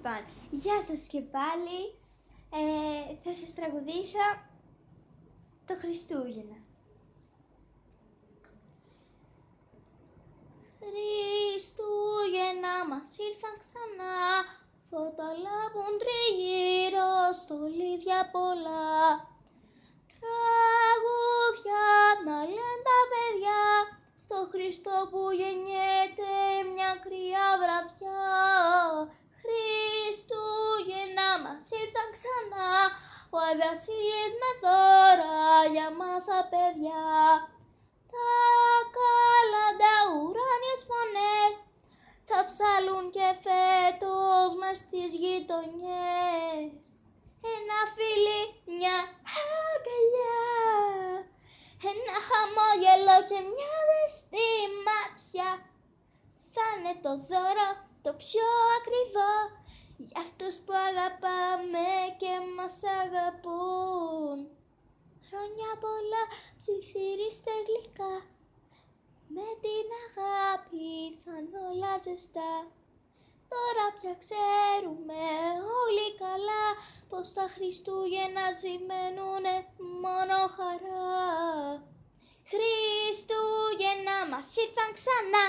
Λοιπόν, γεια σας και πάλι. Θα σας τραγουδήσω το Χριστούγεννα. Χριστούγεννα μας ήρθαν ξανά, φώτα λάμπουν τριγύρω, στολίδια πολλά. Τραγούδια να λένε τα παιδιά, στο Χριστό που γεννιέται μια κρύα βραδιά. Χριστούγεννα μας ήρθαν ξανά, ο Βασίλης με δώρα για μας τα παιδιά. Τα κάλαντα ουράνιες φωνές θα ψάλουν και φέτος μες στις γειτονιές. Ένα φίλι, μια αγκαλιά, ένα χαμόγελο και μια ζεστή μάτια. Θα είναι το δώρο το πιο ακριβό για αυτούς που αγαπάμε και μας αγαπούν. Χρόνια πολλά, ψιθυρίστε γλυκά, με την αγάπη θα είναι όλα ζεστά. Τώρα πια ξέρουμε όλοι καλά πως τα Χριστούγεννα σημαίνουνε μόνο χαρά. Χριστούγεννα μας ήρθαν ξανά.